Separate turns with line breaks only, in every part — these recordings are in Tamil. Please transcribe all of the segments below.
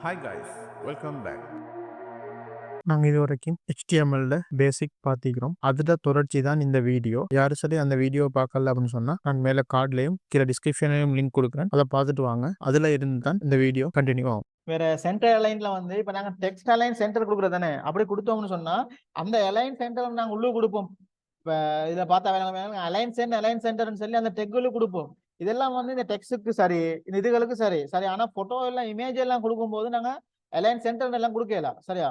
Hi guys, welcome back.
நாங்கள் இது வரைக்கும் HTML பேசிக் பார்த்திக்கிறோம். அதில் தொடர்ச்சி தான் இந்த வீடியோ. யாரும் சரி அந்த வீடியோ பார்க்கல அப்படின்னு சொன்னால் நான் மேலே கார்ட்லேயும் கீழே டிஸ்கிரிப்ஷன்லையும் லிங்க் கொடுக்குறேன். அதை பார்த்துட்டு வாங்க. அதில் இருந்து தான் இந்த வீடியோ கண்டினியூ ஆகும்.
வேற சென்டர் அலைன்ல வந்து இப்ப நாங்க டெக்ஸ்ட் அலைன் சென்டர் கொடுக்குறது தானே, அப்படி கொடுத்தோம்னு சொன்னா அந்த அலைன் சென்டர் நாங்க உள்ளு கொடுப்போம். இப்ப இதுல பார்த்தா அலைன் சென்டர்னு சொல்லி அந்த டெக்குள்ளு கொடுப்போம். இதெல்லாம் வந்து இந்த டெக்ஸ்டுக்கு சரி, இந்த இதுகளுக்கு சரி சரி. ஆனா போட்டோ எல்லாம் இமேஜ் எல்லாம் கொடுக்கும் போது நாங்க அலைன் சென்டர் எல்லாம் கொடுக்கலாம். சரியா,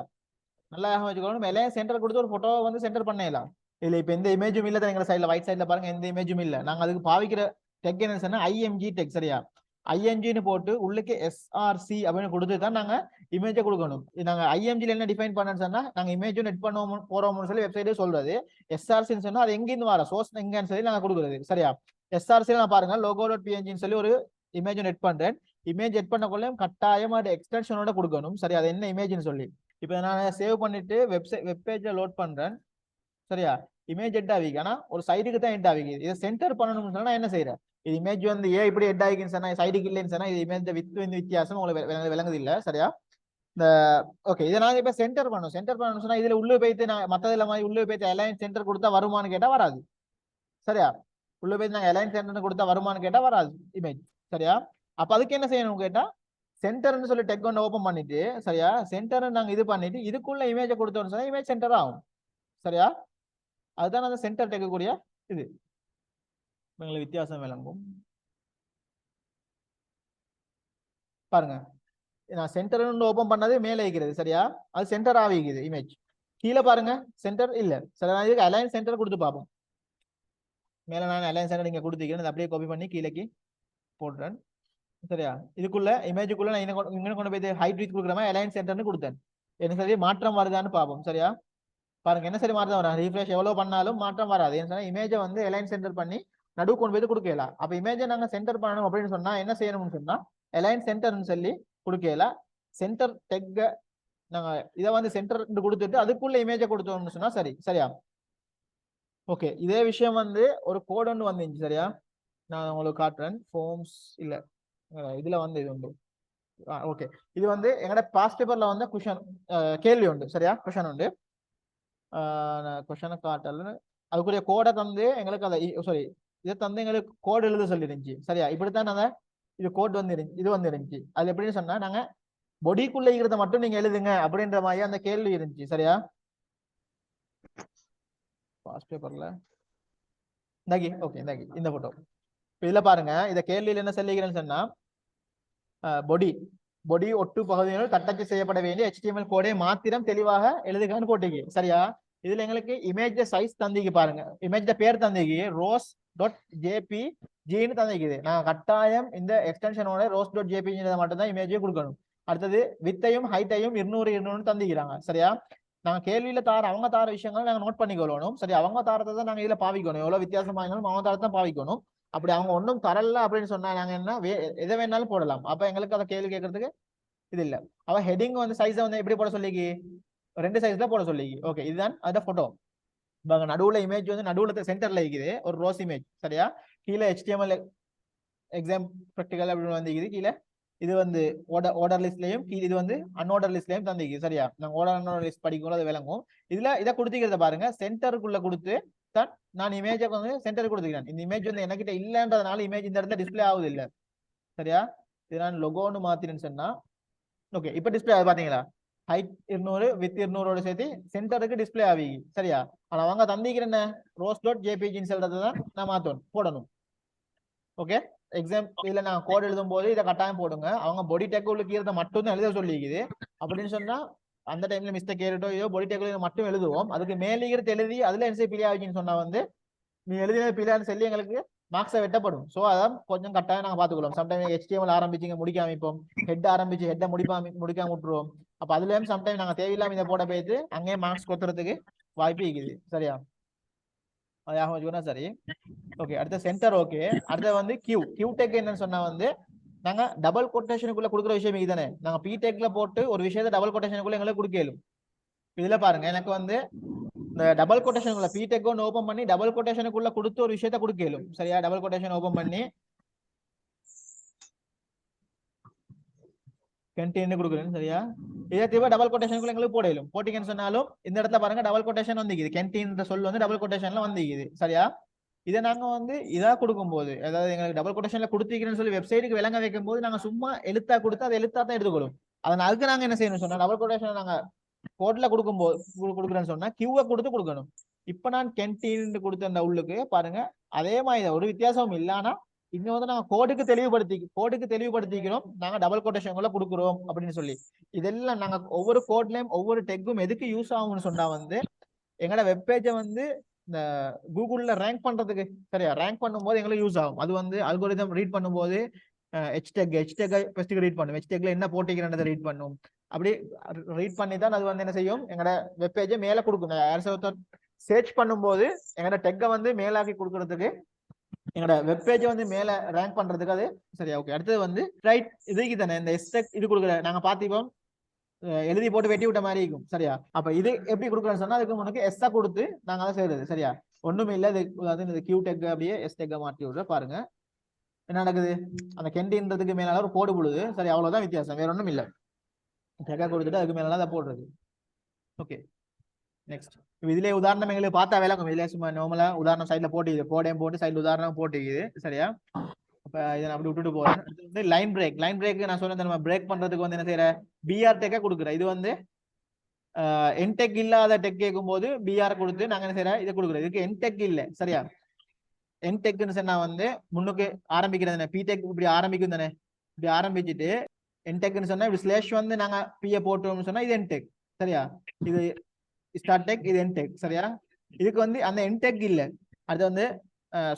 நல்லா வச்சுக்கணும். அலைன் சென்டர் கொடுத்து ஒரு போட்டோ வந்து சென்டர் பண்ணலாம். இல்ல இப்ப எந்த இமேஜும் இல்ல எங்க சைட்ல, ரைட் சைட்ல பாருங்க, எந்த இமேஜும் இல்ல. நாங்க அதுக்கு பாவிக்கிற டெக் என்ன சொன்னா IMG டெக். சரியா, ஐஎம்ஜின்னு போட்டு உள்ளுக்கு SRC அப்படின்னு கொடுத்து தான் நாங்க இமேஜை கொடுக்கணும். நாங்க ஐஎம்ஜில என்ன டிஃபைன் பண்ணணும்னு சொன்னா நாங்க இமேஜும் நெட் பண்ணுவோம் போறோம்னு சொல்லி வெப்சைட்டே சொல்றது. SRCன்னு சொன்னா அது எங்கிருந்து வர சோர்ஸ் எங்கன்னு சொல்லி நாங்க கொடுக்குறது. சரியா, SRC நான் பாருங்க logo.pngன்னு சொல்லி ஒரு இமேஜ் நெட் பண்றேன். இமேஜ் நெட் பண்ணக்குள்ள கட்டாயமா அது எக்ஸ்டென்ஷனோட கொடுக்கணும். சரி, அது என்ன இமேஜ்னு சொல்லி இப்போ நான் சேவ் பண்ணிட்டு வெப் பேஜ்ல லோட் பண்றேன். சரியா, இமேஜ் ஹெட் ஆகிக்கு, ஆனா ஒரு சைடுக்கு தான் ஹெட் ஆகிக்கு. இதை சென்டர் பண்ணணும்னு சொன்னா என்ன செய்யறேன், இது இமேஜ் வந்து ஏன் இப்படி ஹெட் ஆகிக்குன்னு சொன்னா சைடுக்கு இல்லைன்னு சொன்னா இது இமேஜ் வித் வித்தியாசம் உங்களுக்கு விளங்குது இல்ல. சரியா, இந்த ஓகே, இதை நாங்க இப்ப சென்டர் பண்ணணும் சொன்னா இதுல உள்ள போயிட்டு நான் மத்ததுல மாதிரி உள்ள போயிட்டு அலைன் சென்டர் கொடுத்தா வருமானு கேட்டா வராது. சரியா, உள்ள போயிட்டு நாங்க அலைன் சென்டர் கொடுத்தா வருமானு கேட்டா வராது இமேஜ். சரியா, அப்ப அதுக்கு என்ன செய்யணும் கேட்டா சென்டர்னு சொல்லி டெக் ஒன்று ஓப்பன் பண்ணிட்டு, சரியா, சென்டர் நாங்க இது பண்ணிட்டு இதுக்குள்ள இமேஜை கொடுத்தோம்னு சொன்னா இமேஜ் சென்டர் ஆகும். சரியா, அதுதான் அந்த சென்டர் டெக்கக்கூடிய இது. உங்களுக்கு வித்தியாசம் விளங்கும் பாருங்க. நான் சென்டர் ஓபன் பண்ணது மேலே இருக்கிறது. சரியா, அது சென்டர் ஆகிக்குது இமேஜ். கீழே பாருங்க சென்டர் இல்ல. சரி, நான் இதுக்கு அலைன் சென்டர் கொடுத்து பார்ப்போம். மேல நான் அலைன் சென்டர் நீங்க கொடுத்துக்கிறேன், அப்படியே காப்பி பண்ணி கீழேக்கு போடுறேன். சரியா, இதுக்குள்ள இமேஜுக்குள்ள நான் இங்க கொண்டு போய் ஹைட் வித் கொடுக்குற மாதிரி அலைன் சென்டர்னு கொடுத்தேன். எனக்கு சரி மாற்றம் வருதான்னு பார்ப்போம். சரியா, பாருங்க என்ன சரி மாற்றம் வரும். ரீஃப்ரெஷ் எவ்வளவு பண்ணாலும் மாற்றம் வராது. ஏன்னு சொன்னா இமேஜை வந்து அலைன் சென்டர் பண்ணி நடுவு கொண்டு போய் கொடுக்கலாம். அப்ப இமேஜை நாங்க சென்டர் பண்ணணும் அப்படின்னு சொன்னா என்ன செய்யணும்னு சொன்னா அலைன் சென்டர்னு சொல்லி கொடுக்கலாம். சென்டர் டெக் நாங்க இதை வந்து சென்டர் கொடுத்துட்டு அதுக்குள்ள இமேஜை கொடுத்தோம்னு சொன்னா சரி. சரியா, ஓகே. இதே விஷயம் வந்து ஒரு கோட் ஒன்று வந்துச்சு. சரியா, நான் உங்களுக்கு காட்டுறேன். ஃபார்ம்ஸ் இல்ல, இதுல வந்து இது உண்டு. ஓகே, இது வந்து எங்கட பாஸ்ட் பேப்பர்ல வந்து கொஷன் கேள்வி உண்டு. சரியா, கொஷன் உண்டு. கொஷனை காட்டல, அதுக்குரிய கோடை தந்து எங்களுக்கு அதை சாரி இதை தந்து எங்களுக்கு கோட் எழுத சொல்லிருந்துச்சு. சரியா, இப்படித்தான் நாங்க இது கோட் வந்து இது வந்து இருந்துச்சு. அது எப்படின்னு சொன்னா நாங்க பொடிக்குள்ள இருக்கிறத மட்டும் நீங்க எழுதுங்க அப்படின்ற மாதிரி அந்த கேள்வி இருந்துச்சு. சரியா, பாஸ்ட் பேப்பர்ல இந்தாக்கி ஓகே இந்தாக்கி இந்த போட்டோ. இதுல பாருங்க, இத கேள்வியில என்ன சொல்லிக்கிறேன்னு சொன்னா பொடி ஒட்டு பகுதிகள் தட்டச்சு செய்யப்பட வேண்டிய HTML கோடை மாத்திரம் தெளிவாக எழுதுகான்னு போட்டீங்க. சரியா, இதுல எங்களுக்கு இமேஜ் சைஸ் தந்திக்கு பாருங்க, இமேஜ் பேர் தந்திக்கு rose.jpgன்னு தந்திக்குது. நான் கட்டாயம் இந்த எக்ஸ்டென்ஷனோட rose.jpg மட்டும் தான் இமேஜே கொடுக்கணும். அடுத்தது வித்தையும் ஹைட்டையும் 200 தந்திக்கிறாங்க. சரியா, நாங்க கேள்வியில அவங்க தார விஷயங்கள் நாங்க நோட் பண்ணிக்கொள்ளணும். சரி, அவங்க தாரத்தை தான் நாங்க இதுல பாவிக்கணும். எவ்வளவு வித்தியாசமா இருந்தாலும் அவங்க தாரத்தை தான் பாவிக்கணும். அப்படி அவங்க ஒன்றும் தரல அப்படின்னு சொன்னா நாங்க என்ன எதை வேணாலும் போடலாம். அப்ப எங்களுக்கு அதை கேள்வி கேட்கறதுக்கு இது இல்ல. அவ ஹெட்டிங் வந்து சைஸை வந்து எப்படி போட சொல்லிக்கி 2 சைஸ்ல போட சொல்லிக்கி. ஓகே, இதுதான் அந்த போட்டோ. நடுவுல இமேஜ் வந்து நடுவுல சென்டர்ல இருக்குது ஒரு ரோஸ் இமேஜ். சரியா, கீழே HTML எக்ஸாம் ப்ராக்டிகல் அப்படின்னு வந்து கீழே இது வந்து ஆர்டர் லிஸ்ட்லயும் இது வந்து அன்ஆர்டர் லிஸ்ட்லயும் தந்திக்கு. சரியா, நாங்க ஆர்டர் லிஸ்ட் படிக்கும் அது விளங்கும். இதுல இதை கொடுத்துக்கிறத பாருங்க, சென்டருக்குள்ள கொடுத்து தான் நான் இமேஜை வந்து சென்டர் கொடுத்துக்கிறேன். இந்த இமேஜ் வந்து என்கிட்ட இல்லைன்றதுனால இமேஜ் இந்த இடத்துல டிஸ்பிளே ஆகுது இல்ல. சரியா, இது நான் லொகோன்னு மாத்தினேன்னு சொன்னா ஓகே, இப்ப டிஸ்பிளே ஆகுது பாத்தீங்களா. ஹைட் 200 வித் 200 சேர்த்து சென்டருக்கு டிஸ்பிளே ஆகி. சரியா, ஆனா அவங்க தந்திக்கிற என்ன rose.jpgன்னு சொல்றதுதான் நான் மாத்தணும் போடணும். ஓகே, எக்ஸாம் இதுல நான் கோட் எழுதும் போது இதை கட்டாயம் போடுங்க. அவங்க பொடி டெக் உள்ள கீழே மட்டும் தான் எழுத சொல்லிக்குது. அப்படின்னு சொன்னா அந்த டைம்ல மிஸ்டேக் கேட்டோ ஏதோ பொடி டெக் மட்டும் எழுதுவோம். அதுக்கு மேலிருந்து எழுதி அதுல என்ன பிழை ஆகின்னு சொன்னா வந்து நீ எழுதின பிழைன்னு சொல்லி எங்களுக்கு மார்க்ஸை வெட்டப்படும். ஸோ அதான் கொஞ்சம் கட்டாயம் நாங்கள் பார்த்துக்கொள்வோம். சம்டைம் HTML ஆரம்பிச்சிங்க முடிக்காம இப்போ ஹெட் ஆரம்பிச்சு ஹெட்டை முடிக்காம விட்டுருவோம். அப்போ அதுலயும் சம்டைம் நாங்கள் தேவையில்லாம இதை போட போயிட்டு அங்கேயே மார்க்ஸ் கொத்துறதுக்கு வாய்ப்பு இருக்குது. சரியா, அதாக வச்சுக்கோனா சரி. ஓகே, அடுத்த சென்டர். ஓகே, அடுத்த வந்து கியூ டெக் என்னன்னு சொன்னா வந்து நாங்க டபுள் கொட்டேஷனுக்குள்ள கொடுக்குற விஷயம் இதுதானே. நாங்க பி டெக்ல போட்டு ஒரு விஷயத்தை டபுள் கொட்டேஷனுக்குள்ள எங்களுக்கு கொடுக்கலும். இதுல பாருங்க, எனக்கு வந்து இந்த டபுள் கொட்டேஷனுக்குள்ள பி டெக் ஒன்று ஓபன் பண்ணி டபுள் கொட்டேஷனுக்குள்ள கொடுத்து ஒரு விஷயத்த கொடுக்கலும். சரியா, டபுள் கொட்டேஷன் ஓபன் பண்ணி கேன்டீன் கொடுக்குறேன் சரியா. இதே தவிர டபுள் கொட்டேஷனுக்குள்ள எங்களுக்கு போடலும் போட்டிங்கன்னு சொன்னாலும் இந்த இடத்துல பாருங்க டபுள் கொட்டேஷன் வந்துக்குது. கேன்டீன் சொல் வந்து டபுள் கொட்டேஷன்ல வந்துக்குது சரியா. இதை நாங்க வந்து இதா கொடுக்கும்போது அதாவது எங்களுக்கு டபுள் கொட்டேஷன்ல கொடுத்திருக்கிறேன்னு சொல்லி வெப்சைட்டுக்கு விளங்க வைக்கும் போது நாங்க சும்மா எழுத்தா கொடுத்து அதை எழுத்தா தான் எடுத்துக்கொள்ளும். அதனால அதுக்கு நாங்க என்ன செய்யணும் சொன்னா டபுள் கொட்டேஷன் நாங்க கோட்ல கொடுக்கும்போது கொடுக்குறேன்னு சொன்னா கியூவை கொடுத்து கொடுக்கணும். இப்ப நான் கேன்டீன் கொடுத்த அந்த உள்ளுக்கு பாருங்க அதே மாதிரி ஒரு வித்தியாசமும் இல்லைன்னா இங்க வந்து நாங்க கோடுக்கு தெளிவுபடுத்திக்கிறோம் நாங்க டபுள் கொட்டேஷன்ல கொடுக்குறோம் அப்படின்னு சொல்லி. இதெல்லாம் நாங்க ஒவ்வொரு கோட்லயும் ஒவ்வொரு டெக்கும் எதுக்கு யூஸ் ஆகும்னு சொன்னா வந்து எங்களோட வெப்பேஜை வந்து இந்த கூகுள்ல ரேங்க் பண்றதுக்கு சரியா ரேங்க் பண்ணும்போது எங்களுக்கு யூஸ் ஆகும். அது வந்து அல்கோரிதம் ரீட் பண்ணும்போது ஹெச்டேக் ஃபர்ஸ்ட் ரீட் பண்ணும். ஹெச்டேக்ல என்ன போட்டிக்கிறன்றதை ரீட் பண்ணும். அப்படி ரீட் பண்ணி தான் அது வந்து என்ன செய்யும் எங்களோட வெப்பேஜை மேல கொடுக்கும். யாராவது சர்ச் பண்ணும்போது எங்களோட டெக்கை வந்து மேலாக்கி கொடுக்கறதுக்கு எங்களோட வெப்பேஜை வந்து மேல ரேங்க் பண்றதுக்கு அது சரியா. ஓகே அடுத்தது வந்து ரைட் இதுக்கு தானே இந்த எஸ்டெக் இது கொடுக்குற நாங்க பாத்திப்போம் எழுதி போட்டு வெட்டி விட்ட மாதிரி இருக்கும் சரியா. அப்ப இது எப்படி கொடுக்குறேன்னு சொன்னா அதுக்கு முன்னுக்கு எஸ்ஸா கொடுத்து நாங்க அதை செய்யறது சரியா. ஒண்ணுமே இல்லை இது கியூ டெக் அப்படியே எஸ் டெக்கை மாற்றி விடுற பாருங்க என்ன நடக்குது. அந்த கெண்டின்றதுக்கு மேலால ஒரு கோடு போடுது சரி அவ்வளவுதான் வித்தியாசம் வேற ஒண்ணும் இல்லை. டெக்கா கொடுத்துட்டு அதுக்கு மேல அதை போடுறது. ஓகே நெக்ஸ்ட் இதுல உதாரணம் எங்களுக்கு பார்த்தா விளக்கும். இதுல சும்மா நார்மலா உதாரணம் சைட்ல போட்டு சைட்ல உதாரணம் போட்டுக்குது சரியா. அப்ப இதை நான் அப்படி விட்டுட்டு போறேன். அடுத்து வந்து லைன் பிரேக் நான் சொன்னேன் நம்ம பிரேக் பண்றதுக்கு வந்து என்ன செய்யற பிஆர் டெக்கா கொடுக்குறேன். இது வந்து என்டெக் இல்லாத டெக் கேட்கும் போது பிஆர் கொடுத்து நாங்க என்ன செய்யற இதை கொடுக்குறோம். இதுக்கு என்டெக் இல்லை சரியா. என்டெக்னு சொன்னா வந்து முன்னுக்கு ஆரம்பிக்கிறது பிடெக் இப்படி ஆரம்பிக்கும் தானே. இப்படி ஆரம்பிச்சுட்டு என்டெக்னு சொன்னா இப்படி ஸ்லேஷ் வந்து நாங்க பிஏ போட்டோம்னு சொன்னா இது என்டெக் சரியா. இது ஸ்டார்ட் டெக் இது என்டெக் சரியா. இதுக்கு வந்து அந்த என்டெக் இல்லை. அது வந்து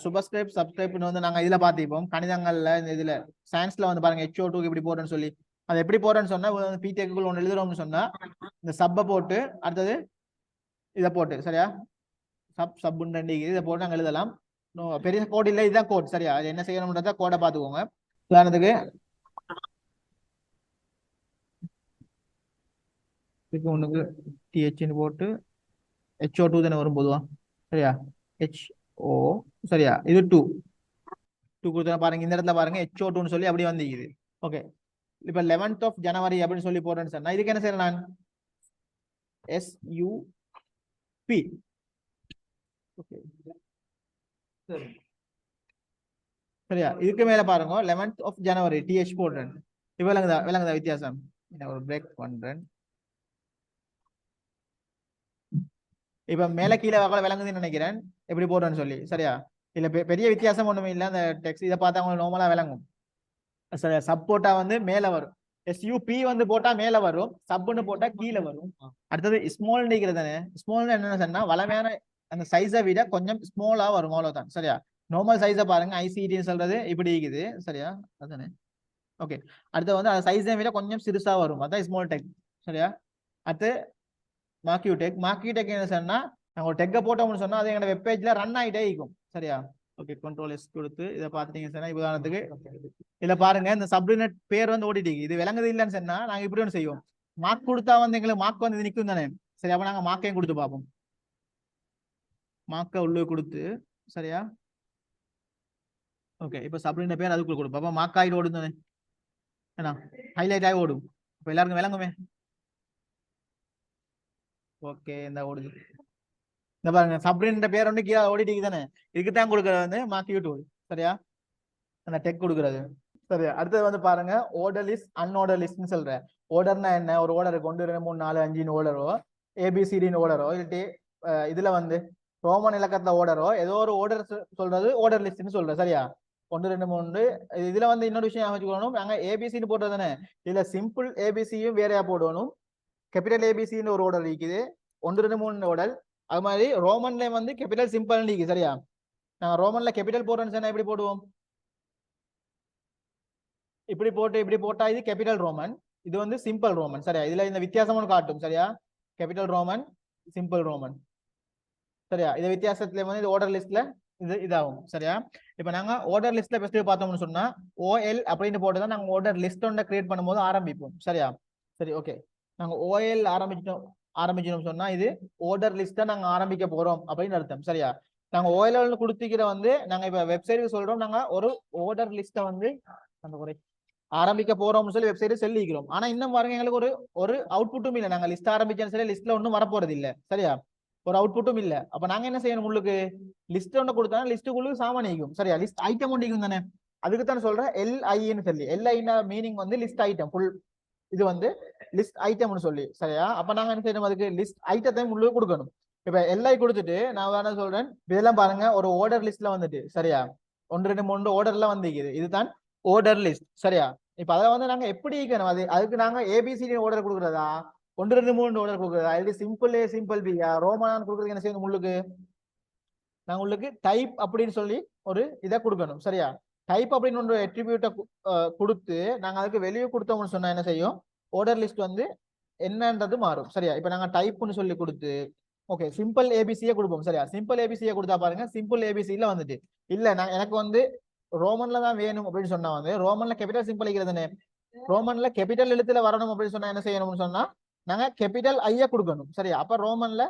சூப்பர்ஸ்கிரிப்ட் சப்ஸ்கிரிப்ட்னு வந்து நாங்க இதுல பாத்திப்போம் கணிதங்கள்ல இதுல சயின்ஸ்ல வந்து பாருங்க HO2 இப்படி போடுறேன்னு சொல்லி அது எப்படி போடுறேன்னு சொன்னா பிடெக்குள்ள ஒன்று எழுதுறோம்னு சொன்னா இந்த சப்பை போட்டு அடுத்தது இதை போட்டு சரியா சப்புன்னு 2 இதை போட்டு நாங்க எழுதலாம். பெரிய கோட் இல்லை இதுதான் கோட் சரியா. அது என்ன செய்யணும்ன்றத கோடை பார்த்துக்கோங்க. உதாரணத்துக்கு ஒண்ணுக்கு THன்னு போட்டு HO2 தானே வரும் பொதுவா சரியா. HO சரியா இது 2 கொடுத்தா பாருங்க இந்த இடத்துல பாருங்க HO2ன்னு சொல்லி அப்படி வந்துக்குது. ஓகே இப்ப 11th of January அப்படின்னு சொல்லி போடுறேன்னு சொன்னா இதுக்கு என்ன செய்யறேன் நான் SUP ஓகே சரியா. இதுக்கு மேல பாருங்க 11th of January TH போடுறேன். இப்ப விளங்குதா வித்தியாசம். ஒரு பிரேக் பண்றேன். இப்ப மேல கீழே விளங்குதுன்னு நினைக்கிறேன் எப்படி போடுறேன்னு சொல்லி சரியா. இல்ல பெரிய வித்தியாசம் ஒண்ணுமே இல்லை. அந்த டெக்ஸ்ட் இதை பார்த்தா உங்களுக்கு நார்மலா விளங்கும் சரியா. சப் போட்டா வந்து மேல வரும். SUP வந்து போட்டா மேல வரும். சப்னு போட்டா கீழே வரும். அடுத்தது ஸ்மால் நிக்கிறது தானே. ஸ்மால் என்ன சொன்னா வளமையான அந்த சைஸை விட கொஞ்சம் ஸ்மாலா வரும் அவ்வளவுதான் சரியா. நார்மல் சைஸை பாருங்க ஐசிடின்னு சொல்றது இப்படி இருக்குது சரியா அதுதானே. ஓகே அடுத்து வந்து அந்த சைஸை விட கொஞ்சம் சிறுசா வரும் அதான் ஸ்மால் டெக் சரியா. அடுத்து மார்க்யூ டெக் என்ன சொன்னா நாங்க ஒரு டெக்கை போட்டோம்னு சொன்னா அது எங்களோட வெப்பேஜ்ல ரன் ஆகிட்டே இருக்கும் சரியா. ஓகே கண்ட்ரோல் எஸ் கொடுத்து இதை பார்த்துட்டீங்க சொன்னா உதாரணத்துக்கு இதுல பாருங்க இந்த சப்ரினட் பேர் வந்து ஓடிட்டு இது விளங்குது இல்லைன்னு சொன்னா நாங்க இப்படி ஒன்று செய்வோம். மார்க் கொடுத்தா வந்து எங்களுக்கு மார்க் வந்து நிற்கும் தானே சரி. அப்ப நாங்க மார்க்கையும் கொடுத்து பார்ப்போம். மார்க்கை உள்ளே கொடுத்து சரியா. ஓகே இப்ப சப்ரின பேர் அதுக்குள்ள கொடுப்போம். அப்ப மார்க் ஆகிட்டு ஓடும் தானே ஏன்னா ஹைலைட் ஆகி ஓடும். இப்ப எல்லாருக்கும் விளங்குமே. ஓகே இந்த ஓடுது இந்த பாருங்க சப்ரின் பேர் வந்து கீழே ஓடிட்டு தானே. இதுக்குத்தான் கொடுக்கறது வந்து மார்க் யூடியூப் சரியா அந்த டெக் கொடுக்குறது சரியா. அடுத்தது வந்து பாருங்க ஆர்டர் லிஸ்ட் அன்ஆர்டர் லிஸ்ட்னு சொல்றேன். ஆர்டர்னா என்ன ஒரு ஆர்டர் 1 2 3 4 5 ஓர்டரோ ABCDன்னு ஓர்டரோ இல்லாட்டி இதுல வந்து ரோமன் இலக்கத்துல ஓர்டரோ ஏதோ ஒரு ஆர்டர் சொல்றது ஆர்டர் லிஸ்ட்னு சொல்றேன் சரியா. 1 2 3 இதுல வந்து இன்னொரு விஷயம் வச்சுக்கணும். நாங்க ABCன்னு போட்டது தானே. இதுல சிம்பிள் ABCயும் வேறையா போடணும். கேபிட்டல் ABCன்னு ஒரு ஆர்டர் இருக்குது 1 2 3 ஆர்டர். அது மாதிரி ரோமன்ல வந்து கேபிட்டல் சிம்பிள் இருக்கு சரியா. நாங்க ரோமன்ல கேபிட்டல் போடுறோம்னு சொன்னா எப்படி போடுவோம் இப்படி போட்டு இப்படி போட்டா இது கேபிட்டல் ரோமன் இது வந்து சிம்பிள் ரோமன் சரியா. இதுல இந்த வித்தியாசமும் காட்டும் சரியா. கேபிட்டல் ரோமன் சிம்பிள் ரோமன் சரியா. இந்த வித்தியாசத்துல வந்து இது ஆர்டர் லிஸ்ட்ல இதாகும் சரியா. இப்ப நாங்க ஆர்டர் லிஸ்ட்ல ஃபர்ஸ்ட் பார்த்தோம்னு சொன்னா OL அப்படின்னு போட்டுதான் நாங்க ஆர்டர் லிஸ்ட் ஒன்றை கிரியேட் பண்ணும்போது ஆரம்பிப்போம் சரியா. சரி ஓகே நாங்க OL ஆரம்பிச்சோம் சொன்னா இது ஆர்டர் லிஸ்ட்டை நாங்க ஆரம்பிக்க போறோம் அப்படின்னு அர்த்தம் சரியா. நாங்க OL கொடுத்துக்கிற வந்து நாங்க இப்ப வெப்சைட்டுக்கு சொல்றோம் நாங்க ஒரு ஆர்டர் லிஸ்ட்டை வந்து அந்த குறை ஆரம்பிக்க போறோம்னு சொல்லி வெப்சைட் செல்லிக்கிறோம். ஆனா இன்னும் பாருங்க எங்களுக்கு ஒரு அவுட்புட்டும் இல்லை. நாங்க லிஸ்ட் ஆரம்பிச்சேன்னு சொல்லி லிஸ்ட்ல ஒன்றும் வரப்போறது இல்லை. சரியா? ஒரு அவுட்புட்டும் இல்லை. அப்ப நாங்க என்ன செய்யணும்? உங்களுக்கு லிஸ்ட் ஒன்று கொடுத்தா லிஸ்ட்டுக்குள்ள சாமானிக்கும். சரியா? லிஸ்ட் ஐட்டம் ஒன்றிக்கும் தானே. அதுக்கு தான் சொல்றேன் LIன்னு சொல்லி. LIன்னா மீனிங் வந்து லிஸ்ட் ஐட்டம். ஃபுல் இது வந்து லிஸ்ட் ஐட்டம்னு சொல்லி. சரியா? அப்ப நாங்க என்ன செய்யணும்? அதுக்கு லிஸ்ட் ஐட்டத்தை உங்களுக்கு கொடுக்கணும். இப்ப LI கொடுத்துட்டு நான் என்ன சொல்றேன், இதெல்லாம் பாருங்க ஒரு ஆர்டர் லிஸ்ட்ல வந்துட்டு. சரியா? 1 2 3 ஆர்டர்ல வந்திருக்குது. இதுதான் ஆர்டர் லிஸ்ட். சரியா? இப்ப அதை வந்து நாங்க எப்படி இருக்கணும்? அதுக்கு நாங்க ABCD ஆர்டர் கொடுக்குறதா, 1 2 3 ஆர்டர் கொடுக்குறதா, இது சிம்பிள் A சிம்பிள் B ரோமான் கொடுக்குறதுக்கு என்ன செய்யணும்? உங்களுக்கு நான் உங்களுக்கு டைப் அப்படின்னு சொல்லி ஒரு இதை கொடுக்கணும். சரியா? டைப் அப்படின்னு ஒரு அட்ரிபியூட்டை கொடுத்து நாங்க அதுக்கு வெளியே கொடுத்தோம்னு சொன்னா என்ன செய்யும்? ஆர்டர் லிஸ்ட் வந்து என்னன்றது மாறும். சரியா? இப்ப நாங்க டைப்னு சொல்லி கொடுத்து ஓகே சிம்பிள் ஏபிசியே கொடுப்போம். சரியா? சிம்பிள் ஏபிசியை கொடுத்தா பாருங்க சிம்பிள் ஏபிசில வந்துட்டு இல்ல நான் எனக்கு வந்து ரோமன்ல தான் வேணும் அப்படின்னு சொன்னா வந்து ரோமன்ல கேபிட்டல் சிம்பிள் இருக்கிறதுனே ரோமன்ல கேபிட்டல் எழுத்துல வரணும் அப்படின்னு சொன்னா என்ன செய்யணும்னு சொன்னா நாங்க கேபிட்டல் ஐய கொடுக்கணும். சரியா? அப்ப ரோமன்ல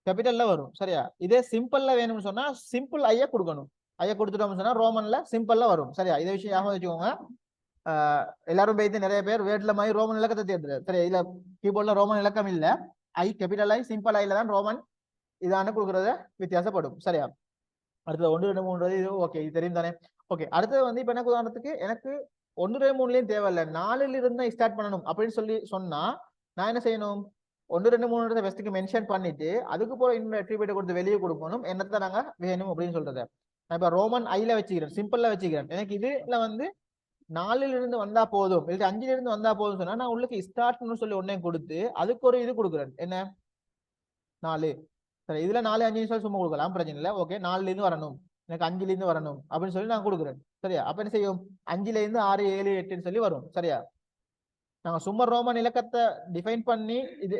கேபிட்டல்ல வரும். சரியா? இதே சிம்பிள்ல வேணும்னு சொன்னா சிம்பிள் ஐய கொடுக்கணும். ஐய கொடுத்துட்டோம்னு சொன்னா ரோமன்ல சிம்பிள்ல வரும். சரியா? இதை விஷயம் ஞாபகம் வச்சுக்கோங்க. எல்லாரும் போயிட்டு நிறைய பேர் வேட்ல மாதிரி ரோமன் இலக்கத்தை தேர்ந்தெடுத்து. சரியா? இதுல கீபோர்ட்ல ரோமன் இலக்கம் இல்ல. ஐ கேபிட்டல் ஐ சிம்பிள் ஐல தான் ரோமன் இதான கொடுக்கறத வித்தியாசப்படும். சரியா? அடுத்தது 1 2 3 இது ஓகே இது தெரியும் தானே. ஓகே அடுத்தது வந்து இப்ப எனக்கு உதாரணத்துக்கு எனக்கு 1 2 3லயும் தேவையில்லை 4ல இருந்து ஸ்டார்ட் பண்ணணும் அப்படின்னு சொல்லி சொன்னா நான் என்ன செய்யணும்? 1 2 3 ஃபர்ஸ்ட்டுக்கு மென்ஷன் பண்ணிட்டு அதுக்கு போற இன்னொரு அட்ரிபியூட் கொடுத்து வெளியே கொடுக்கணும். என்னத்தை நாங்க வேணும் அப்படின்னு சொல்றத நான் இப்ப ரோமன் ஐல வச்சுக்கிறேன், சிம்பிள்ல வச்சுக்கிறேன். எனக்கு இதுல வந்து 4ல இருந்து வந்தா போதும் இல்லை 5ல இருந்து வந்தா போதும் சொன்னா நான் உங்களுக்கு ஸ்டார்ட்னு சொல்லி ஒன்னே கொடுத்து அதுக்கு ஒரு இது கொடுக்குறேன். என்ன 4 சரி இதுல 4 5 சொல்லி சும்மா கொடுக்கலாம் பிரச்சனை இல்லை. ஓகே 4ல இருந்து வரணும் எனக்கு 5ல இருந்து வரணும் அப்படின்னு சொல்லி நான் கொடுக்குறேன். சரியா? அப்ப என்ன செய்யும்? 5ல இருந்து 6 7 8ன்னு சொல்லி வரும். சரியா? நாங்க சும்மா ரோமன் இலக்கத்தை டிஃபைன் பண்ணி இது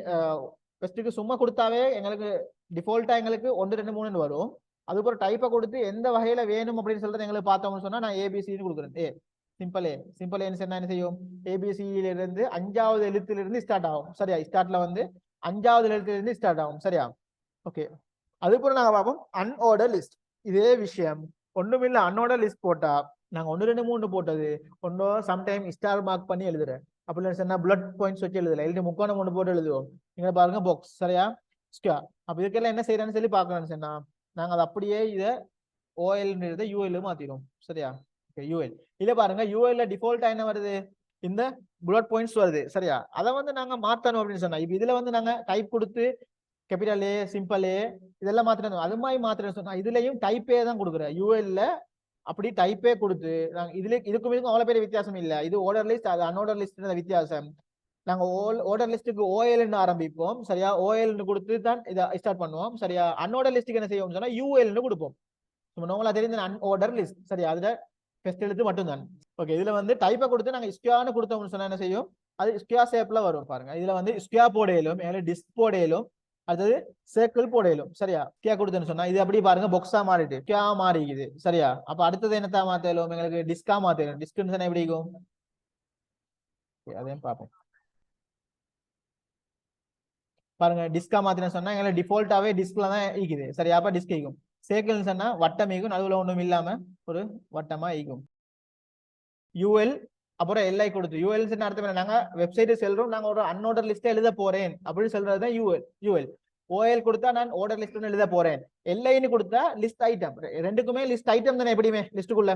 ஃபர்ஸ்ட்டுக்கு சும்மா கொடுத்தாவே எங்களுக்கு டிஃபால்ட்டா எங்களுக்கு 1 2 3 வரும். அதுக்கு ஒரு டைப்பை கொடுத்து எந்த வகையில வேணும் அப்படின்னு சொல்றது எங்களுக்கு பார்த்தோம்னு சொன்னா நான் ஏபிசின்னு கொடுக்குறேன். சிம்பிள் ஏன்னு சொன்னா என்ன செய்யும்? ஏபிசியில இருந்து 5வது எழுத்துல இருந்து ஸ்டார்ட் ஆகும். சரியா? ஸ்டார்ட்ல வந்து 5வது எழுத்துல இருந்து ஸ்டார்ட் ஆகும். சரியா? ஓகே அதுக்கப்புறம் நாங்க பார்ப்போம் அன்ஆர்டர் லிஸ்ட். இதே விஷயம் ஒண்ணுமில்ல அன்ஆர்டர் லிஸ்ட் போட்டா நாங்க 1 2 3 போட்டது ஒன்றும் சம்டைம் ஸ்டார் மார்க் பண்ணி எழுதுறேன். அப்படின்னு சொன்னா பிளட் பாயிண்ட்ஸ் வச்சு எழுதல எழுதி முக்கோணம் 3 போட்டு எழுதுவோம். நீங்க பாருங்க பாக்ஸ். சரியா? ஸ்கொயர். அப்ப இதுக்கெல்லாம் என்ன செய்யறேன்னு சொல்லி பாக்கணும்னு சொன்னா நாங்க அதை அப்படியே இதை ஓஎல் யூஎல் மாத்திரும். சரியா? யூஎல் இல்ல பாருங்க யூஎல்ல டிஃபால்ட்டா என்ன வருது? இந்த புல்லட் பாயிண்ட்ஸ் வருது. சரியா? அதை வந்து நாங்க மாத்தணும் அப்படின்னு சொன்னா இப்ப இதுல வந்து நாங்க டைப் கொடுத்து கேபிட்டல் ஏ சிம்பிள் ஏ இதெல்லாம் மாத்திரம் அது மாதிரி மாத்திரம் சொன்னா இதுலயும் டைப்பே தான் கொடுக்குறேன். யூஎல்ல அப்படி டைப்பே கொடுத்து நாங்க இதுல இதுக்கும் அவ்வளவு பெரிய வித்தியாசம் இல்லை. இது ஆர்டர் லிஸ்ட் அது அன்ஆர்டர் லிஸ்ட் வித்தியாசம். நாங்க ஆர்டர் லிஸ்ட்டுக்கு ஓஎல்னு ஆரம்பிப்போம். சரியா? ஓஎல்னு கொடுத்து தான் இதை ஸ்டார்ட் பண்ணுவோம். சரியா? அன்ஆர்டர் லிஸ்ட்டுக்கு என்ன செய்வோம் சொன்னா யூஎல்னு கொடுப்போம். நார்மலா தெரிஞ்ச அன்ஆர்டர் லிஸ்ட். சரியா? அதுல ஃபர்ஸ்ட் எழுத்து மட்டும்தான். ஓகே இதுல வந்து டைப்பை கொடுத்து நாங்க ஸ்கியான்னு கொடுத்தோம்னு சொன்னா என்ன செய்யும்? அது ஸ்கியா ஷேப்ல வரும். பாருங்க இதுல வந்து ஸ்கியா போடையிலும் டிஸ்க் போடையிலும் அடுத்தது சர்க்கிள் போடையிலும். சரியா? ஸ்கியா கொடுத்தேன்னு சொன்னா இது அப்படி பாருங்க பாக்ஸா மாறிட்டு ஸ்கியா மாறிக்குது. சரியா? அப்ப அடுத்தது என்னத்தா மாத்தலும்? எங்களுக்கு டிஸ்கா மாத்தலும். டிஸ்க்னு சொன்னா எப்படி இருக்கும்? அதையும் பார்ப்போம். பாருங்க டிஸ்கா மாத்தின சொன்னா எங்களுக்கு டிஃபால்ட்டாவே டிஸ்க்ல தான் ஈக்குது. சரியா? அப்ப டிஸ்க் ஈக்கும். சர்க்கிள் சொன்னா வட்டம் ஈக்கும். நடுவுல ஒண்ணும் இல்லாம ஒரு வட்டமா ஈக்கும். யூஎல் அப்புறம் எல்ஐ கொடுத்து யூஎல் அர்த்தம் என்ன? நாங்க வெப்சைட் செல்றோம் நாங்க ஒரு அன்ஆர்டர் லிஸ்ட் எழுத போறேன் அப்படின்னு சொல்றதுதான் யூஎல். ஓஎல் கொடுத்தா நான் ஆர்டர் லிஸ்ட் எழுத போறேன். எல்ஐன்னு கொடுத்தா லிஸ்ட் ஐட்டம். ரெண்டுக்குமே லிஸ்ட் ஐட்டம் தானே எப்படியுமே லிஸ்ட்டுக்குள்ள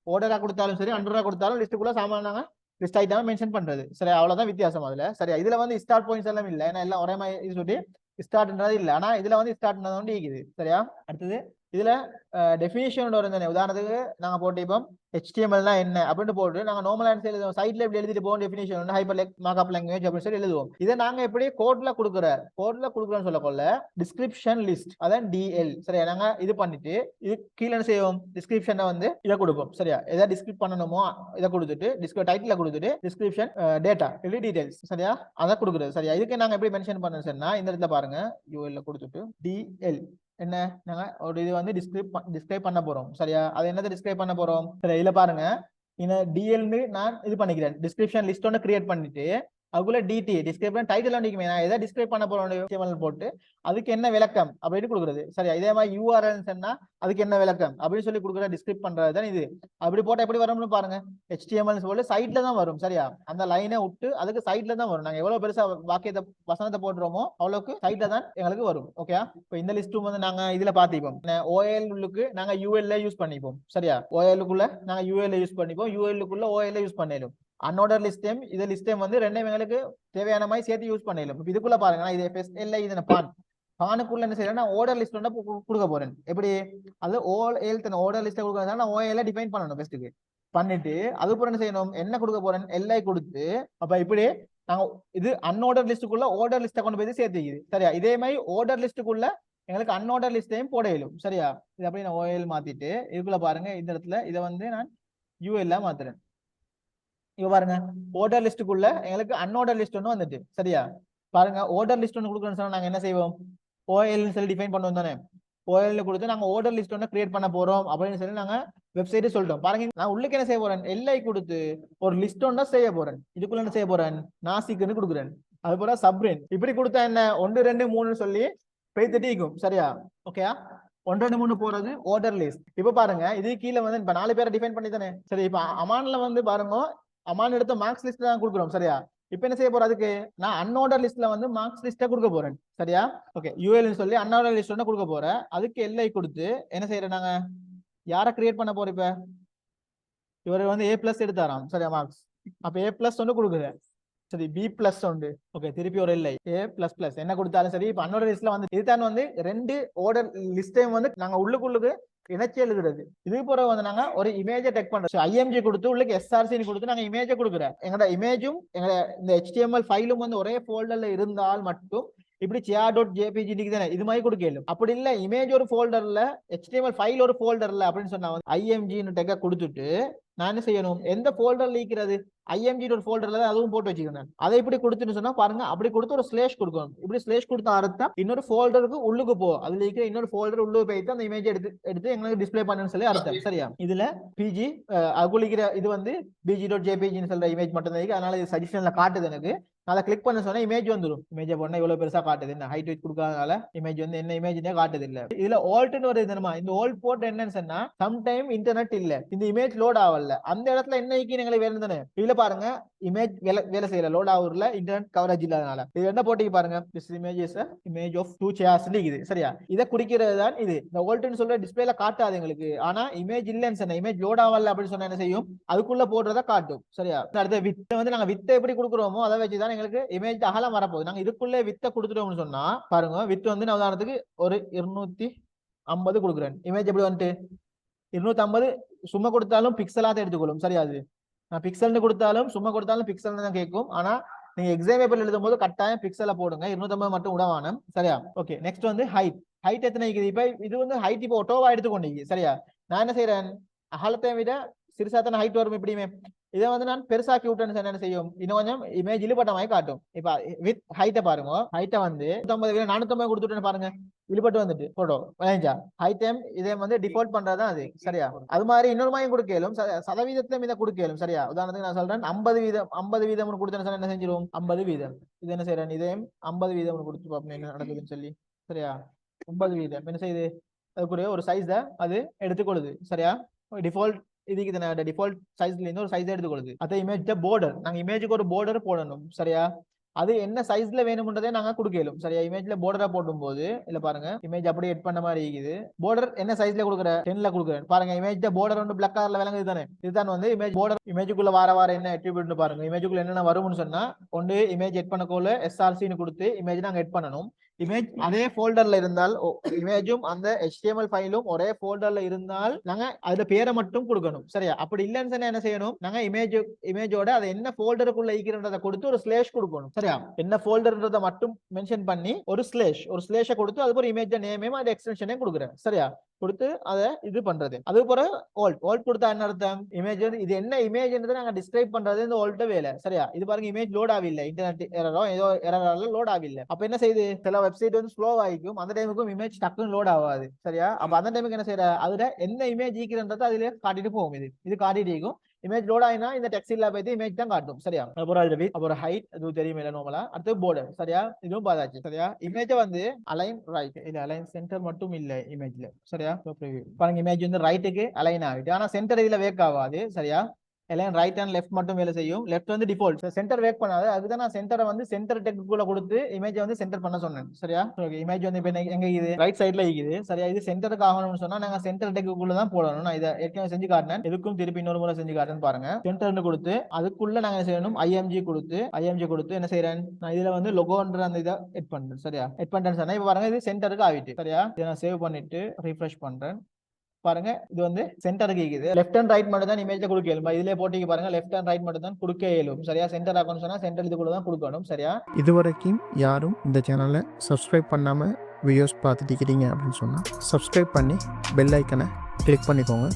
ஆர்டரா கொடுத்தாலும் சரி அன்ஆர்டரா கொடுத்தாலும் லிஸ்ட்டுக்குள்ள சாமானாங்க லிஸ்ட் ஐட்டம் மென்ஷன் பண்றது. சரி அவ்வளவுதான் வித்தியாசம் அதுல. சரியா? இதுல வந்து ஸ்டார்ட் பாயிண்ட்ஸ் எல்லாம் இல்ல. ஏன்னா எல்லாம் ஒரே மாதிரி இது சொல்லி ஸ்டார்ட்ன்றது இல்ல. ஆனா இதுல வந்து ஸ்டார்ட்ன்றது வந்து இருக்குது. சரியா? அடுத்தது இதுல டெஃபினிஷன் வரும் தானே. உதாரணத்துக்கு நாங்க போட்டிப்போம் HTML என்ன அப்படின்னு போட்டு நாங்க நார்மல் ஆன்சர் எழுதுவோம். சைட்ல எப்படி எழுதிட்டு போவோம்? டெஃபினிஷன் ஹைப்பர் மார்க்அப் லாங்குவேஜ் அப்படின்னு சொல்லி எழுதுவோம். இதை நாங்க எப்படி கோட்ல கொடுக்குறோம்னு சொல்லக்கொள்ள டிஸ்கிரிப்ஷன் லிஸ்ட் அதான் DL. சரியா? நாங்க இது பண்ணிட்டு இது கீழே என்ன செய்வோம்? டிஸ்கிரிப்ஷனை வந்து இதை கொடுப்போம். சரியா? எதை டிஸ்கிரிப்ட் பண்ணணுமோ இதை கொடுத்துட்டு டைட்டில் கொடுத்துட்டு டிஸ்கிரிப்ஷன் டேட்டா இல்லை டீடைல்ஸ். சரியா? அதை கொடுக்குறது. சரியா? இதுக்கு நாங்க எப்படி மென்ஷன் பண்ணணும் சொன்னா இந்த இடத்துல பாருங்க யூஎல்ல கொடுத்துட்டு DL என்ன நாங்க ஒரு இது வந்து டிஸ்கிரைப் பண்ண போறோம். சரியா? அது என்னது டிஸ்கிரைப் பண்ண போறோம்? சரி இதுல பாருங்க இந்த DL நான் இது பண்ணிக்கிறேன் டிஸ்கிரிப்ஷன் லிஸ்ட் ஒன்று கிரியேட் பண்ணிட்டு அதுக்குள்ள டிடி டிஸ்கிரைப் டைட்டில் அடிக்குமே நான் எதை டிஸ்கிரைப் பண்ண போறோம் HTML போட்டு அதுக்கு என்ன விளக்கம் அப்படின்னு கொடுக்குறது சரியா. இதே மாதிரி URL சொன்னா அதுக்கு என்ன விளக்கம் அப்படின்னு சொல்லி கொடுக்குற டிஸ்கிரைப் பண்றது தான் இது. அப்படி போட்டா எப்படி வரும்னு பாருங்க. HTML சொல்லி சைட்ல தான் வரும் சரியா. அந்த லைனை விட்டு அதுக்கு சைட்ல தான் வரும். நாங்க எவ்வளவு பெருசா வாக்கியத்தை வசனத்தை போட்டுறோமோ அவ்வளவுக்கு சைட்ல தான் எங்களுக்கு வரும். ஓகே, இப்போ இந்த லிஸ்ட்டும் வந்து நாங்க இதுல பாத்திப்போம். OL க்கு நாங்க UL யூஸ் பண்ணிப்போம் சரியா. OL க்குள்ள நாங்க UL யூஸ் பண்ணிப்போம், UL க்குள்ள OL யூஸ் பண்ணிடும். அன்ஆர்டர் லிஸ்ட் டைம் இது லிஸ்ட் டைம் வந்து ரெண்டையும் எங்களுக்கு தேவையான மாதிரி சேர்த்து யூஸ் பண்ணிடலாம். இப்போ இதுக்குள்ள பாருங்க நான் இது FSL இது பானுக்குள்ள என்ன செய்யறேன் நான் ஆர்டர் லிஸ்ட் வந்து கொடுக்க போறேன். எப்படி அது OL ஆர்டர் லிஸ்ட் கொடுக்கறதுனால நான் OL டிஃபைன் பண்ணணும் பெஸ்ட்டுக்கு பண்ணிட்டு அதுக்கப்புறம் என்ன செய்யணும் என்ன கொடுக்க போறேன் LI கொடுத்து அப்ப இப்படி நாங்க இது அன்ஆர்டர் லிஸ்ட்டுக்குள்ள ஆர்டர் லிஸ்ட்டை கொண்டு போய் சேர்த்துக்குது சரியா. இதே மாதிரி ஆர்டர் லிஸ்ட்டுக்குள்ள எங்களுக்கு அன்ஆர்டர் லிஸ்டையும் போட இயலும் சரியா. இது அப்படி நான் OL மாத்திட்டு இதுக்குள்ள பாருங்க இந்த இடத்துல இதை வந்து நான் UL மாத்துறேன். இவ பாருங்க ஆர்டர் லிஸ்ட்டுக்குள்ள எங்களுக்கு அன்ஆர்டர் லிஸ்ட் ஒன்று வந்துட்டு சரியா. பாருங்க ஆர்டர் லிஸ்ட் ஒன்று கொடுக்கணும்னு சொன்னா நாங்க என்ன செய்வோம் OL சொல்லி டிஃபைன் பண்ணுவோம் தானே. OL கொடுத்து நாங்க ஆர்டர் லிஸ்ட் ஒன்று கிரியேட் பண்ண போறோம் அப்படின்னு சொல்லி நாங்க வெப்சைட் சொல்லிட்டோம். பாருங்க நான் உள்ளுக்கு என்ன செய்ய போறேன் LI கொடுத்து ஒரு லிஸ்ட் ஒன்றா செய்ய போறேன். இதுக்குள்ள என்ன செய்ய போறேன் நாசிக்னு கொடுக்குறேன். அது போல சப்ரின் இப்படி கொடுத்தா என்ன 1 2 3 சொல்லி பெய்திட்டிக்கும் சரியா. ஓகே 1 2 3 போறது ஆர்டர் லிஸ்ட். இப்ப பாருங்க இது கீழே வந்து இப்ப 4 பேரை டிஃபைன் பண்ணி தானே சரி. இப்ப அமான்ல வந்து பாருங்க அமான் எடுத்த மார்க்ஸ் லிஸ்ட் தான் கொடுக்குறோம் சரியா. இப்ப என்ன செய்ய போறோம் அதுக்கு நான் அன்ஆர்டர் லிஸ்ட்ல வந்து மார்க்ஸ் லிஸ்ட்டை கொடுக்க போறேன் சரியா. ஓகே UL சொல்லி அன்ஆர்டர் லிஸ்ட் ஒன்று கொடுக்க போறேன். அதுக்கு LI கொடுத்து என்ன செய்யறேன் நாங்க யாரை கிரியேட் பண்ண போறோம். இப்ப இவர் வந்து A+ எடுத்தாராம் சரியா மார்க்ஸ். அப்ப A+ ஒன்று கொடுக்குறேன் சரி. B+ உண்டு ஓகே திருப்பி ஒரு LI A++ என்ன கொடுத்தாலும் சரி. இப்ப அன்ஆர்டர் லிஸ்ட்ல வந்து இதுதான் வந்து 2 ஆர்டர் லிஸ்டையும் வந்து நாங்க உள்ளுக்குள்ளுக்கு இணைச்சி எழுதுறது. இது போற வந்து நாங்க ஒரு இமேஜை டெக் பண்றோம். IMG கொடுத்து உள்ளுக்கு SRC கொடுத்து நாங்க இமேஜை கொடுக்குறோம். எங்களோட இமேஜும் எங்க இந்த HTML ஃபைலும் வந்து ஒரே ஃபோல்டர்ல இருந்தால் மட்டும் இப்படி chia.jpg தானே இது மாதிரி கொடுக்கலும். அப்படி இல்ல இமேஜ் ஒரு ஃபோல்டர்ல HTML ஃபைல் ஒரு ஃபோல்டர்ல அப்படின்னு சொன்னா IMG டெக்க கொடுத்துட்டு நான் என்ன செய்யணும் எந்த ஃபோல்டர்ல இருக்கிறது IMG ஒரு ஃபோல்டர்ல அதுவும் போட்டு வச்சுக்கிறேன். அதை இப்படி கொடுத்துட்டு சொன்னா பாருங்க அப்படி கொடுத்து ஒரு ஸ்லேஷ் கொடுக்கணும். இப்படி ஸ்லேஷ் கொடுத்த அர்த்தம் இன்னொரு ஃபோல்டருக்கு உள்ளுக்கு போ அதுல இருக்கிற இன்னொரு ஃபோல்டர் உள்ளுக்கு போயிட்டு அந்த இமேஜ் எடுத்து எங்களுக்கு டிஸ்பிளே பண்ணுன்னு சொல்லி அர்த்தம் சரியா. இதுல PG அதுக்குள்ள இது வந்து bg.jpg சொல்ற இமேஜ் மட்டும் தான் இருக்கு. அதனால இது சஜஷன்ல காட்டுது எனக்கு. நான் அதை கிளிக் பண்ண சொன்னா இமேஜ் வந்துடும். இமேஜை போனா இவ்வளவு பெருசா காட்டுது. என்ன ஹைட் வெயிட் கொடுக்காதனால இமேஜ் வந்து என்ன இமேஜ்னே காட்டுது இல்ல. இதுல ஆல்ட்னு ஒரு இதுமா இந்த ஆல்ட் போட்டு என்னன்னு சொன்னா சம்டைம் இன்டர்நெட் இல்ல இந்த இமேஜ் லோட் ஆகல அந்த இடத்துல என்ன எங்களுக்கு வேணும் தானே. இதுல பாருங்க இமேஜ் வேலை செய்யல லோட் ஆகுறதுல இன்டர்நெட் கவரேஜ் இல்லாதனால இது என்ன போட்டு பாருங்க this image is a image of 2 chairs இருக்குது சரியா. இதை குறிக்கிறது தான் இது. இந்த ஆல்ட்னு சொல்ற டிஸ்பிளேல காட்டாது எங்களுக்கு. ஆனா இமேஜ் இல்லன்னு சொன்ன இமேஜ் லோட் ஆகல அப்படின்னு சொன்னா என்ன செய்யும் அதுக்குள்ள போடுறத காட்டும் சரியா. அடுத்த வித்தை வந்து நாங்க வித்தை எப்படி கொடுக்குறோமோ அதை வச்சுதான் எங்களுக்கு இமேஜ் அகலம் வரப்போகுது. நாங்க இதுக்குள்ளே வித்தை கொடுத்துட்டோம்னு சொன்னா பாருங்க வித் வந்து நான் உதாரணத்துக்கு ஒரு 250 கொடுக்குறேன். இமேஜ் எப்படி வந்துட்டு 250 சும்மா கொடுத்தாலும் பிக்சலா தான் எடுத்துக்கொள்ளும் சரியா. அது நான் பிக்சல்னு கொடுத்தாலும் சும்மா கொடுத்தாலும் பிக்சல்னு தான் கேட்கும். ஆனா நீங்க எக்ஸாம் பேப்பர் எழுதும் போது கட்டாயம் பிக்சலை போடுங்க 250 மட்டும் உடவானம் சரியா. ஓகே நெக்ஸ்ட் வந்து ஹைட் எத்தனை இருக்குது. இப்ப இது வந்து ஹைட் இப்போ ஒட்டோவா எடுத்துக்கொண்டீங்க சரியா. நான் என்ன செய்யறேன் அகலத்தை விட சிறுசாத்தான ஹைட் வரும். எப்படியுமே இதை வந்து நான் பெருசாக்கி விட்டேன்னு என்ன செய்யும் இன்னும் கொஞ்சம் இமேஜ் இழுபட்ட மாதிரி காட்டும். இப்ப வித் ஹைட்டை பாருங்க ஹைட்டை வந்து 450 கொடுத்துட்டேன்னு பாருங்க இழுபட்டு வந்துட்டு போட்டோ வளைஞ்சா ஹைட் டைம் இதை வந்து டிஃபால்ட் பண்றதுதான் அது சரியா. அது மாதிரி இன்னொரு மாதிரி கொடுக்கலும் சதவீதத்திலும் இதை கொடுக்கலும் சரியா. உதாரணத்துக்கு நான் சொல்றேன் 50% கொடுத்தேன்னு என்ன செஞ்சிடும் 50%. இது என்ன செய்யறேன் இதையும் 50% கொடுத்து பார்ப்போம் என்ன நடக்குதுன்னு சொல்லி சரியா. 50% என்ன செய்யுது அதுக்குரிய ஒரு சைஸை அது எடுத்துக்கொள்ளுது சரியா. டிஃபால்ட் இதுக்கு டிஃபால்ட் சைஸ்ல இருந்து ஒரு சைஸ் எடுத்துக்கொள்ளுது. அதே இமேஜ் பார்டர் நாங்க இமேஜுக்கு ஒரு பார்டர் போடணும் சரியா. அது என்ன சைஸ்ல வேணும்ன்றதே நாங்க கொடுக்கலும் சரியா. இமேஜ்ல பார்டரா போடும் போது இல்ல பாருங்க இமேஜ் அப்படியே எட் பண்ண மாதிரி இருக்குது. பார்டர் என்ன சைஸ்ல கொடுக்குற 10ல கொடுக்குறேன் பாருங்க. இமேஜ் பார்டர் வந்து பிளாக் கலர்ல விளங்குது தானே. இதுதான் வந்து இமேஜ் பார்டர். இமேஜுக்குள்ள வார என்ன அட்ரிபியூட்னு பாருங்க. இமேஜுக்குள்ள என்னென்ன வரும்னு சொன்னா ஒன்று இமேஜ் எட் பண்ணக்கோல SRCன்னு கொடுத்து இமேஜ் நாங்க எட் பண்ணணும். இமேஜ் அதே ஃபோல்டர்ல இருந்தால் இமேஜும் அந்த HTML ஃபைலும் ஒரே ஃபோல்டர்ல இருந்தால் நாங்க அதுல பேரை மட்டும் கொடுக்கணும் சரியா. அப்படி இல்லைன்னு சொன்னா என்ன செய்யணும் நாங்க இமேஜோட அதை என்ன ஃபோல்டருக்குள்ள இருக்கிறத கொடுத்து ஒரு ஸ்லேஷ் கொடுக்கணும் சரியா. என்ன ஃபோல்டர்ன்றதை மட்டும் மென்ஷன் பண்ணி ஒரு ஸ்லேஷை கொடுத்து அது ஒரு இமேஜ் நேமையும் அது எக்ஸ்டென்ஷனையும் கொடுக்குறேன் சரியா. கொடுத்து அதை இது பண்றது. அது போற ஆல்ட் கொடுத்தா என்ன அர்த்தம் இமேஜ் இது என்ன இமேஜ்ன்றதை நாங்க டிஸ்கிரைப் பண்றது இந்த ஆல்ட் வேலை சரியா. இது பாருங்க இமேஜ் லோட் ஆகவில்லை இன்டர்நெட் எரரோ ஏதோ எரரால லோட் ஆகவில்லை. அப்ப என்ன செய்யுது சில வெப்சைட் வந்து ஸ்லோ ஆகிக்கும். அந்த டைமுக்கும் இமேஜ் டக்குன்னு லோட் ஆகாது சரியா. அப்ப அந்த டைமுக்கு என்ன செய்யற அதுல என்ன இமேஜ் ஈக்கிறன்றதை அதுல காட்டிட்டு போகும். இது காட்டிட்டு இருக்கும். இமேஜ் லோட் ஆயினா இந்த டெக்ஸ்ட்ல போய் இமேஜ் தான் காட்டும் சரியா. அப்புறம் அது வித் அப்புறம் ஹைட் அது தெரியும் இல்ல நார்மலா. அடுத்து border சரியா. இதுவும் பார்த்தாச்சு சரியா. இமேஜ் வந்து அலைன் ரைட் இல்ல அலைன் சென்டர் மட்டும் இல்ல இமேஜ்ல சரியா. பாருங்க இமேஜ் வந்து ரைட்டுக்கு அலைன் ஆகுது. ஆனா சென்டர் இதுல வேக் ஆகாது சரியா. எல்லாம் ரைட் அண்ட் லெஃப்ட் மட்டும் வேலை செய்யும். லெஃப்ட் வந்து டிஃபால்ட் சென்டர் வேக் பண்ணாது. அதுதான் நான் சென்டரை வந்து சென்டர் டெக்குள்ள கொடுத்து இமேஜ் வந்து சென்டர் பண்ண சொன்னேன் சரியா. ஓகே இமேஜ் வந்து இப்போ எங்க இது ரைட் சைடுல இருக்குது சரியா. இது சென்டருக்கு ஆகணும்னு சொன்னா நாங்க சென்டர் டெக்குள்ள தான் போடணும். நான் இதை ஏற்கனவே செஞ்சு காட்டினேன். இதுக்கும் திருப்பி இன்னொரு முறை செஞ்சு காட்டுன்னு பாருங்க. சென்டர்னு கொடுத்து அதுக்குள்ள நாங்க என்ன செய்யணும் ஐஎம்ஜி கொடுத்து என்ன செய்யறேன் நான் இதுல வந்து லொகோன்ற அந்த இதை எட் பண்றேன் சரியா. எட் பண்றேன்னு சொன்னா இப்போ பாருங்க இது சென்டருக்கு ஆகிட்டு சரியா. இதை நான் சேவ் பண்ணிட்டு ரிஃப்ரெஷ் பண்றேன். பாருங்க இது வந்து சென்டருக்கு இருக்குது. லெஃப்ட் அண்ட் ரைட் மட்டும் தான் இமேஜ் கொடுக்க இயலும். இதுல போட்டிக்கு பாருங்க லெஃப்ட் அண்ட் ரைட் மட்டும் தான் கொடுக்க இயலும் சரியா. சென்டர் ஆகணும்னு சொன்னா சென்டர் இதுக்குள்ள தான் கொடுக்கணும் சரியா.
இதுவரைக்கும் யாரும் இந்த சேனலை சப்ஸ்கிரைப் பண்ணாமல் வீடியோஸ் பார்த்துட்டு இருக்கிறீங்க அப்படின்னு சொன்னால் சப்ஸ்கிரைப் பண்ணி பெல் ஐக்கனை கிளிக் பண்ணிக்கோங்க.